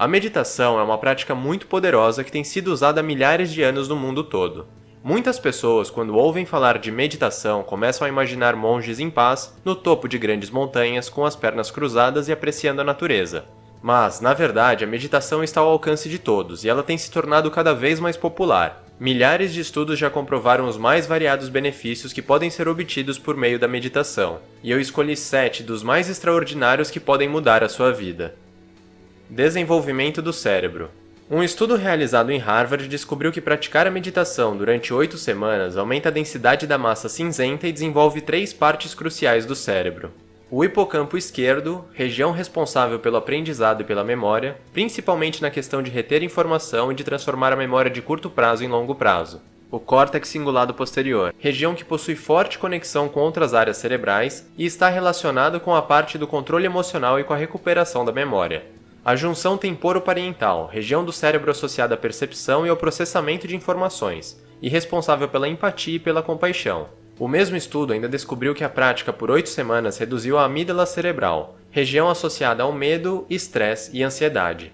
A meditação é uma prática muito poderosa que tem sido usada há milhares de anos no mundo todo. Muitas pessoas, quando ouvem falar de meditação, começam a imaginar monges em paz, no topo de grandes montanhas, com as pernas cruzadas e apreciando a natureza. Mas, na verdade, a meditação está ao alcance de todos e ela tem se tornado cada vez mais popular. Milhares de estudos já comprovaram os mais variados benefícios que podem ser obtidos por meio da meditação, e eu escolhi 7 dos mais extraordinários que podem mudar a sua vida. Desenvolvimento do cérebro. Um estudo realizado em Harvard descobriu que praticar a meditação durante 8 semanas aumenta a densidade da massa cinzenta e desenvolve 3 partes cruciais do cérebro. O hipocampo esquerdo, região responsável pelo aprendizado e pela memória, principalmente na questão de reter informação e de transformar a memória de curto prazo em longo prazo. O córtex cingulado posterior, região que possui forte conexão com outras áreas cerebrais e está relacionado com a parte do controle emocional e com a recuperação da memória. A junção temporoparietal, região do cérebro associada à percepção e ao processamento de informações, e responsável pela empatia e pela compaixão. O mesmo estudo ainda descobriu que a prática por 8 semanas reduziu a amígdala cerebral, região associada ao medo, estresse e ansiedade.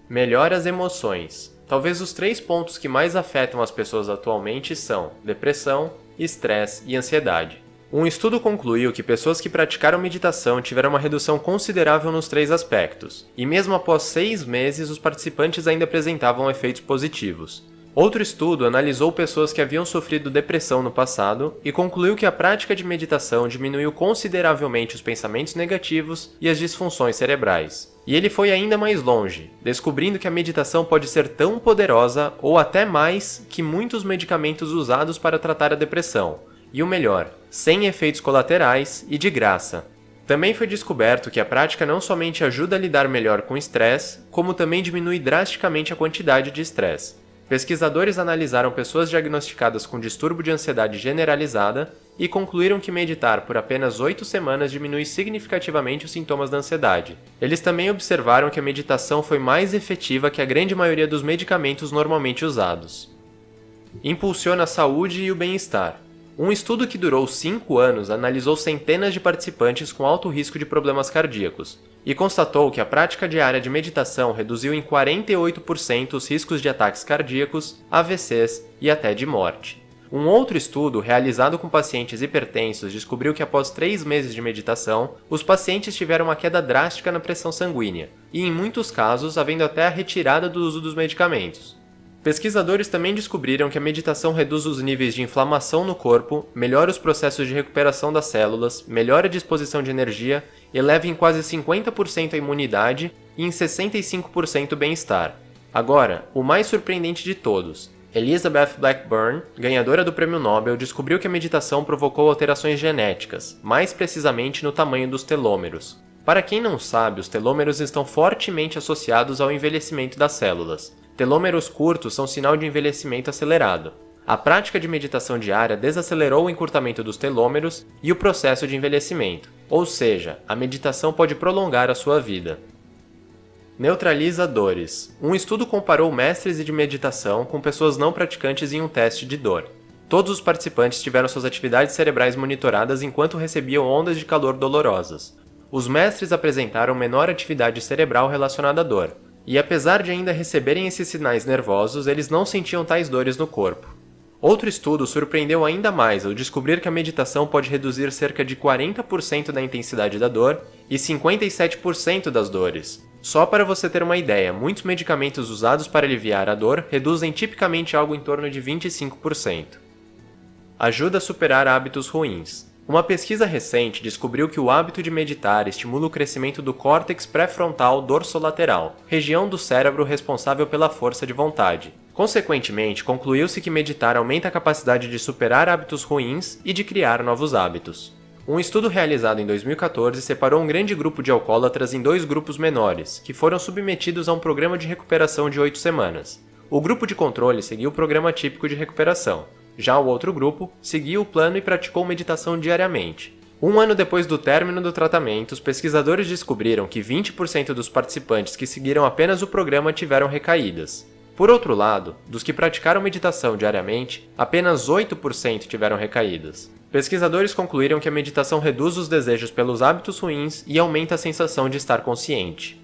Melhora as emoções. Talvez os 3 pontos que mais afetam as pessoas atualmente são depressão, estresse e ansiedade. Um estudo concluiu que pessoas que praticaram meditação tiveram uma redução considerável nos 3 aspectos, e mesmo após 6 meses os participantes ainda apresentavam efeitos positivos. Outro estudo analisou pessoas que haviam sofrido depressão no passado e concluiu que a prática de meditação diminuiu consideravelmente os pensamentos negativos e as disfunções cerebrais. E ele foi ainda mais longe, descobrindo que a meditação pode ser tão poderosa ou até mais que muitos medicamentos usados para tratar a depressão. E o melhor, sem efeitos colaterais e de graça. Também foi descoberto que a prática não somente ajuda a lidar melhor com o estresse, como também diminui drasticamente a quantidade de estresse. Pesquisadores analisaram pessoas diagnosticadas com distúrbio de ansiedade generalizada e concluíram que meditar por apenas 8 semanas diminui significativamente os sintomas da ansiedade. Eles também observaram que a meditação foi mais efetiva que a grande maioria dos medicamentos normalmente usados. Impulsiona a saúde e o bem-estar. Um estudo que durou 5 anos analisou centenas de participantes com alto risco de problemas cardíacos e constatou que a prática diária de meditação reduziu em 48% os riscos de ataques cardíacos, AVCs e até de morte. Um outro estudo, realizado com pacientes hipertensos, descobriu que após 3 meses de meditação, os pacientes tiveram uma queda drástica na pressão sanguínea e, em muitos casos, havendo até a retirada do uso dos medicamentos. Pesquisadores também descobriram que a meditação reduz os níveis de inflamação no corpo, melhora os processos de recuperação das células, melhora a disposição de energia, eleva em quase 50% a imunidade e em 65% o bem-estar. Agora, o mais surpreendente de todos. Elizabeth Blackburn, ganhadora do Prêmio Nobel, descobriu que a meditação provocou alterações genéticas, mais precisamente no tamanho dos telômeros. Para quem não sabe, os telômeros estão fortemente associados ao envelhecimento das células. Telômeros curtos são sinal de envelhecimento acelerado. A prática de meditação diária desacelerou o encurtamento dos telômeros e o processo de envelhecimento, ou seja, a meditação pode prolongar a sua vida. Neutraliza dores. Um estudo comparou mestres de meditação com pessoas não praticantes em um teste de dor. Todos os participantes tiveram suas atividades cerebrais monitoradas enquanto recebiam ondas de calor dolorosas. Os mestres apresentaram menor atividade cerebral relacionada à dor. E apesar de ainda receberem esses sinais nervosos, eles não sentiam tais dores no corpo. Outro estudo surpreendeu ainda mais ao descobrir que a meditação pode reduzir cerca de 40% da intensidade da dor e 57% das dores. Só para você ter uma ideia, muitos medicamentos usados para aliviar a dor reduzem tipicamente algo em torno de 25%. Ajuda a superar hábitos ruins. Uma pesquisa recente descobriu que o hábito de meditar estimula o crescimento do córtex pré-frontal dorsolateral, região do cérebro responsável pela força de vontade. Consequentemente, concluiu-se que meditar aumenta a capacidade de superar hábitos ruins e de criar novos hábitos. Um estudo realizado em 2014 separou um grande grupo de alcoólatras em 2 grupos menores, que foram submetidos a um programa de recuperação de 8 semanas. O grupo de controle seguiu o programa típico de recuperação. Já o outro grupo seguiu o plano e praticou meditação diariamente. Um ano depois do término do tratamento, os pesquisadores descobriram que 20% dos participantes que seguiram apenas o programa tiveram recaídas. Por outro lado, dos que praticaram meditação diariamente, apenas 8% tiveram recaídas. Pesquisadores concluíram que a meditação reduz os desejos pelos hábitos ruins e aumenta a sensação de estar consciente.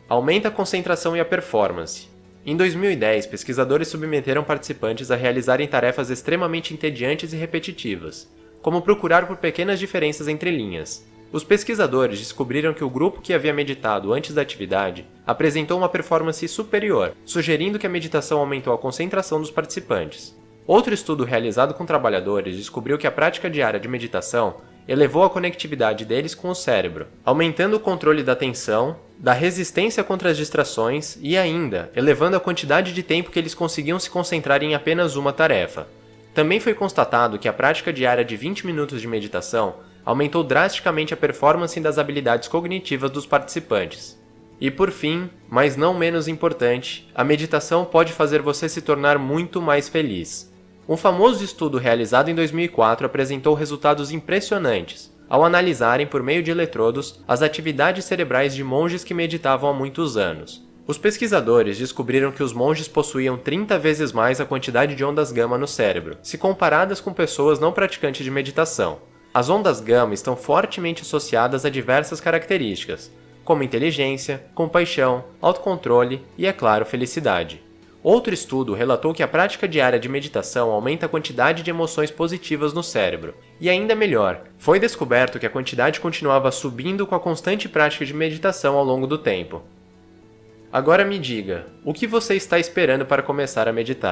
Aumenta a concentração e a performance. Em 2010, pesquisadores submeteram participantes a realizarem tarefas extremamente entediantes e repetitivas, como procurar por pequenas diferenças entre linhas. Os pesquisadores descobriram que o grupo que havia meditado antes da atividade apresentou uma performance superior, sugerindo que a meditação aumentou a concentração dos participantes. Outro estudo realizado com trabalhadores descobriu que a prática diária de meditação elevou a conectividade deles com o cérebro, aumentando o controle da atenção, da resistência contra as distrações e ainda elevando a quantidade de tempo que eles conseguiam se concentrar em apenas uma tarefa. Também foi constatado que a prática diária de 20 minutos de meditação aumentou drasticamente a performance das habilidades cognitivas dos participantes. E por fim, mas não menos importante, a meditação pode fazer você se tornar muito mais feliz. Um famoso estudo realizado em 2004 apresentou resultados impressionantes ao analisarem por meio de eletrodos as atividades cerebrais de monges que meditavam há muitos anos. Os pesquisadores descobriram que os monges possuíam 30 vezes mais a quantidade de ondas gama no cérebro, se comparadas com pessoas não praticantes de meditação. As ondas gama estão fortemente associadas a diversas características, como inteligência, compaixão, autocontrole e, é claro, felicidade. Outro estudo relatou que a prática diária de meditação aumenta a quantidade de emoções positivas no cérebro. E ainda melhor, foi descoberto que a quantidade continuava subindo com a constante prática de meditação ao longo do tempo. Agora me diga, o que você está esperando para começar a meditar?